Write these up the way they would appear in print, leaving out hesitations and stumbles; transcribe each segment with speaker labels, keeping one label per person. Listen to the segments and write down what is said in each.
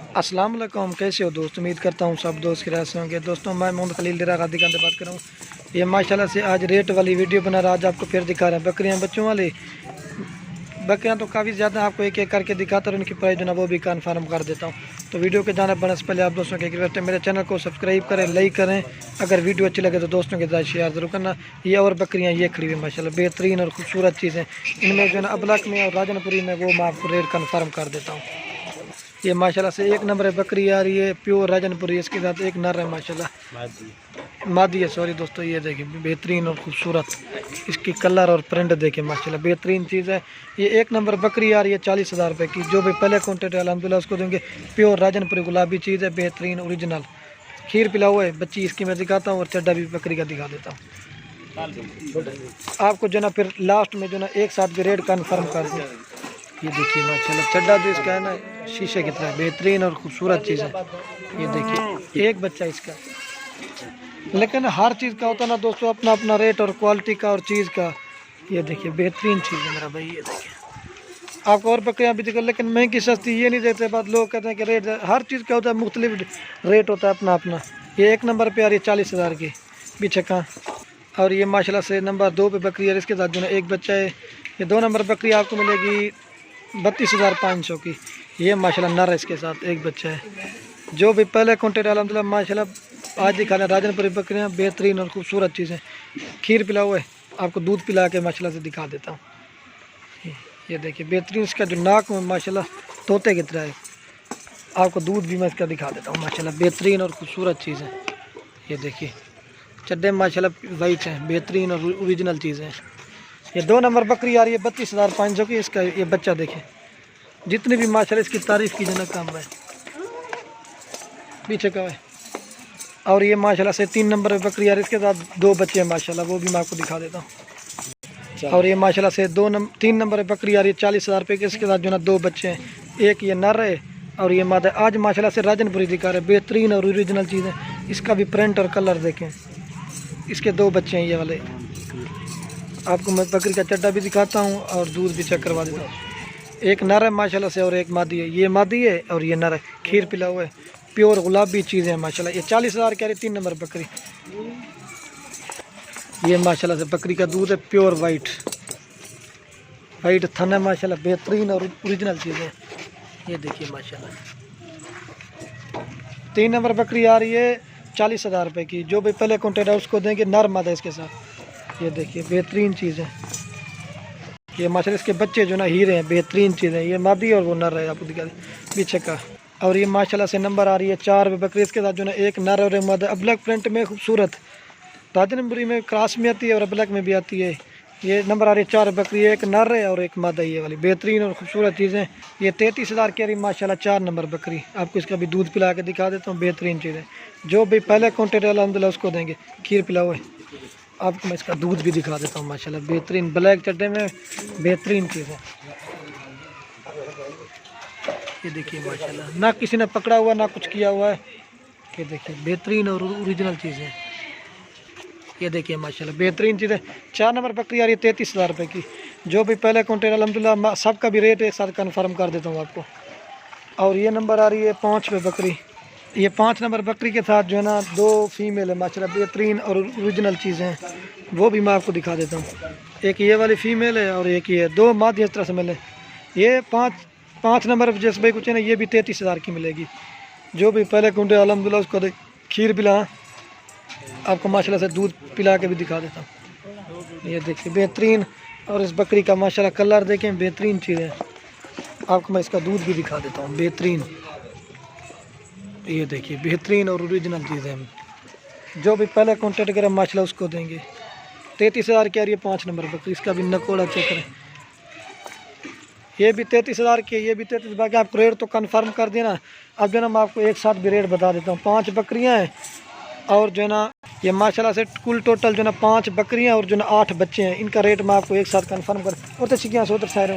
Speaker 1: अस्सलाम वालेकुम, कैसे हो दोस्त। उम्मीद करता हूँ सब दोस्त की से होंगे। दोस्तों मैं मोहम्मद खलील डेरा गादी खान से बात कर रहा हूँ। ये माशाल्लाह से आज रेट वाली वीडियो बना रहा। आज आपको फिर दिखा रहे हैं बकरियाँ, बच्चों वाली बकरियाँ तो काफ़ी ज़्यादा आपको एक एक करके दिखाता और उनकी प्राइस जो ना वो भी कन्फर्म कर देता हूँ। तो वीडियो के जाने बनने से पहले आप दोस्तों की रिक्वेस्ट है, मेरे चैनल को सब्सक्राइब करें, लाइक करें। अगर वीडियो अच्छी लगे तो दोस्तों के साथ शेयर जरूर करना। ये और बकरियाँ ये खड़ी हुई माशाल्लाह बेहतरीन और खूबसूरत चीज़ें। इनमें जो है ना अबलक में और राजनपुरी में वो मैं आपको रेट कन्फर्म कर देता हूँ। ये माशाल्लाह से एक नंबर है बकरी आ रही है, प्योर राजनपुरी। इसके साथ एक नर है माशाल्लाह, मादी है सॉरी दोस्तों। ये देखिए बेहतरीन और खूबसूरत, इसकी कलर और प्रिंट देखें माशाल्लाह बेहतरीन चीज़ है। ये एक नंबर बकरी आ रही है 40,000 रुपये की। जो भी पहले कॉन्टेक्ट है अलहमदिल्ला उसको देंगे। प्योर राजनपुरी गुलाबी चीज़ है, बेहतरीन ओरिजिनल। खीर पिला हुआ है बच्ची इसकी मैं दिखाता हूँ और चड्डा भी बकरी का दिखा देता हूँ आपको जो ना। फिर लास्ट में जो ना एक साथ भी रेट कन्फर्म कर दूँ। ये देखिए माशाल्लाह चड्डा जो इसका है ना शीशे की तरह बेहतरीन और खूबसूरत चीज़ है। ये देखिए एक बच्चा इसका। लेकिन हर चीज़ का होता है ना दोस्तों अपना अपना रेट और क्वालिटी का और चीज़ का। ये देखिए बेहतरीन चीज़ है मेरा भाई। ये देखिए आपको और बकरियाँ भी दिखा, लेकिन महंगी सस्ती ये नहीं देते। बात लोग कहते हैं कि रेट हर चीज़ का होता है, मुख्तलिफ रेट होता है अपना अपना। ये एक नंबर पे आ रही है 40,000 की पीछे का। और ये माशाल्लाह से नंबर 2 पे बकरी है, इसके साथ जो है एक बच्चा है। ये 2 नंबर बकरी आपको मिलेगी 32,500 की। ये माशाल्लाह नर है, इसके साथ एक बच्चा है। जो भी पहले कॉन्टेक्ट अलहमदिल्ला माशाल्लाह आज दिखा रहे हैं राजनपुरी बकरियाँ बेहतरीन और खूबसूरत चीज़ें। खीर पिला हुआ है, आपको दूध पिला के माशाल्लाह से दिखा देता हूँ। ये देखिए बेहतरीन इसका जो नाक में माशाल्लाह तोते की तरह है। आपको दूध भी मैं इसका दिखा देता हूँ माशाल्लाह बेहतरीन और खूबसूरत चीज़ है। ये देखिए चड्डे माशाल्लाह वाइट हैं, बेहतरीन और ओरिजिनल चीज़ है। ये 2 नंबर बकरी आ रही है 32,500 की। इसका ये बच्चा देखें, जितनी भी माशाल्लाह इसकी तारीफ़ की जाना कम है पीछे का है। और ये माशाल्लाह से 3 नंबर बकरी आ रही है, इसके साथ 2 बच्चे हैं माशाल्लाह, वो भी मैं आपको दिखा देता हूँ। और ये माशाल्लाह से 3 नंबर बकरी आ रही है 40,000 रुपये की। इसके साथ जो ना 2 बच्चे हैं, एक ये नर है और ये मादा। आज माशाल्लाह से राजनपुरी दिखा रहे बेहतरीन और ओरिजिनल चीज़ है। इसका भी प्रिंट और कलर देखें। इसके 2 बच्चे हैं ये वाले। आपको मैं बकरी का चड्डा भी दिखाता हूँ और दूध भी चेक करवा देता हूँ। एक नर है माशाल्लाह से और एक मादी है। ये मादी है और ये नर है, खीर पिला हुआ है, प्योर गुलाबी चीज़ें हैं माशाल्लाह। ये 40,000 कह रही 3 नंबर बकरी। ये माशाल्लाह से बकरी का दूध है, प्योर वाइट थन है माशाल्लाह बेहतरीन और ओरिजिनल चीज़ें। ये देखिए माशाल्लाह 3 नंबर बकरी आ रही है 40,000 रुपये की। जो भी पहले कॉन्टेक्ट है उसको देंगे नर मादा इसके साथ। ये देखिए बेहतरीन चीज़ है। ये माशाल्लाह इसके बच्चे जो ना हीरे हैं, बेहतरीन चीज़ है। ये मादी और वो नर है, आपको दिखा दे पीछे का। और ये माशाल्लाह से नंबर आ रही है 4 पे बकरी। इसके साथ जो ना एक नर और एक मादा। अबलक प्रिंट में खूबसूरत राजनपुरी में क्रॉस में आती है और अबलक में भी आती है। ये नंबर आ रही है 4 बकरी, एक नर है और एक मादा। ये वाली बेहतरीन और खूबसूरत चीज़ें। ये 33,000 की आ रही माशाल्लाह 4 नंबर बकरी। आपको इसका भी दूध पिला के दिखा देता हूँ, बेहतरीन चीज़ है। जो भी पहले कॉन्टेक्ट है अलहमदिल्ला उसको देंगे। खीर पिला हुआ है, आपको मैं इसका दूध भी दिखा देता हूँ माशाल्लाह बेहतरीन ब्लैक चड्डे में बेहतरीन चीज़ है। ये देखिए माशाल्लाह ना किसी ने पकड़ा हुआ ना कुछ किया हुआ है। ये देखिए बेहतरीन और ओरिजिनल चीज़ है। ये देखिए माशाल्लाह बेहतरीन चीज़ है। 4 नंबर बकरी आ रही है 33,000 रुपये की। जो भी पहले कॉन्टेक्ट अलहमदिल्ला सबका भी रेट एक साथ कन्फर्म कर देता हूँ आपको। और ये नंबर आ रही है 5 पे बकरी। ये 5 नंबर बकरी के साथ जो है ना 2 फीमेल है माशाल्लाह बेहतरीन और ओरिजिनल चीज़ें हैं, वो भी मैं आपको दिखा देता हूँ। एक ये वाली फ़ीमेल है और एक ये 2 मादी इस तरह से मिले। ये 5 नंबर जैसे भाई कुछ है ना, ये भी 33,000 की मिलेगी। जो भी पहले कुंडे अलहमदिल्ला उसको खीर पिला, आपको माशाल्लाह से दूध पिला के भी दिखा देता हूँ। ये देखिए बेहतरीन और इस बकरी का माशाल्लाह कलर देखें बेहतरीन चीज़ है। आपको मैं इसका दूध भी दिखा देता हूँ बेहतरीन। ये देखिए बेहतरीन और ओरिजिनल चीज़ें। जो भी पहले कॉन्टेक्ट करें माशाल्लाह उसको देंगे। 33,000 की आ रही है 5 नंबर बकरी। इसका भी नकोड़ा चेक करें। ये भी 33,000 की, ये भी 33। बाकी आपको रेट तो कन्फर्म कर देना। अब जो ना मैं आपको एक साथ भी रेट बता देता हूँ। 5 बकरियाँ हैं और जो ना ये माशाल्लाह से कुल टोटल जो ना 5 बकरियाँ और जो ना 8 बच्चे हैं। इनका रेट मैं आपको एक साथ कन्फर्म कर और तो चिकियाँ सोतर सारे।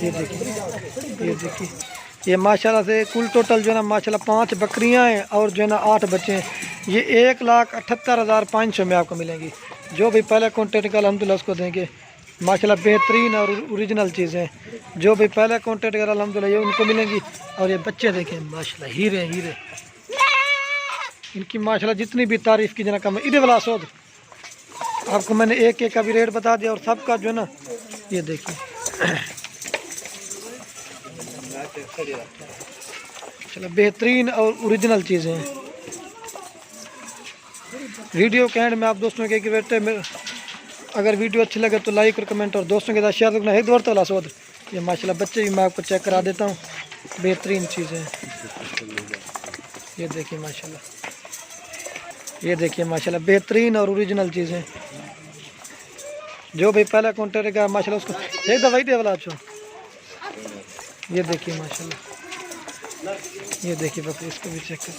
Speaker 1: ये देखिए ये माशाल्लाह से कुल टोटल जो है ना माशाल्लाह 5 बकरियां हैं और जो है ना 8 बच्चे हैं। ये 1,78,500 में आपको मिलेंगी। जो भी पहले कॉन्टेक्ट का अलहमदिल्ला उसको देंगे। माशाल्लाह बेहतरीन और ओरिजिनल चीज़ें जो भी पहले कॉन्टेक्ट करा अल्हम्दुलिल्लाह ये उनको मिलेंगी। और ये बच्चे देखें माशाल्लाह हीरे हीरे, इनकी माशाल्लाह जितनी भी तारीफ़ की जना कम है। इधर वाला सौद आपको मैंने एक एक का भी रेट बता दिया और सबका जो है ना ये देखिए चलो बेहतरीन और ओरिजिनल चीज़ें हैं। वीडियो के एंड में आप दोस्तों के रिक्वेस्ट है, अगर वीडियो अच्छी लगे तो लाइक और कमेंट और दोस्तों के साथ शेयर करना। एक बार तो सौद ये माशाल्लाह बच्चे भी मैं आपको चेक करा देता हूँ, बेहतरीन चीज़ें हैं। ये देखिए माशाल्लाह, ये देखिए माशाल्लाह बेहतरीन और ओरिजिनल चीज़ें जो भी पहला कॉन्टेक्ट का माशाल्लाह उसको एक दवाई दे वाला अच्छा। ये देखिए माशाल्लाह, ये देखिए बकरी इसको भी चेक कर,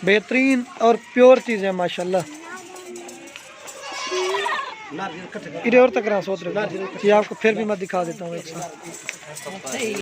Speaker 1: बेहतरीन और प्योर चीज़ें माशाल्लाह। इधर और तक रहा सोच रहे ये आपको फिर भी मैं दिखा देता हूँ एक साथ।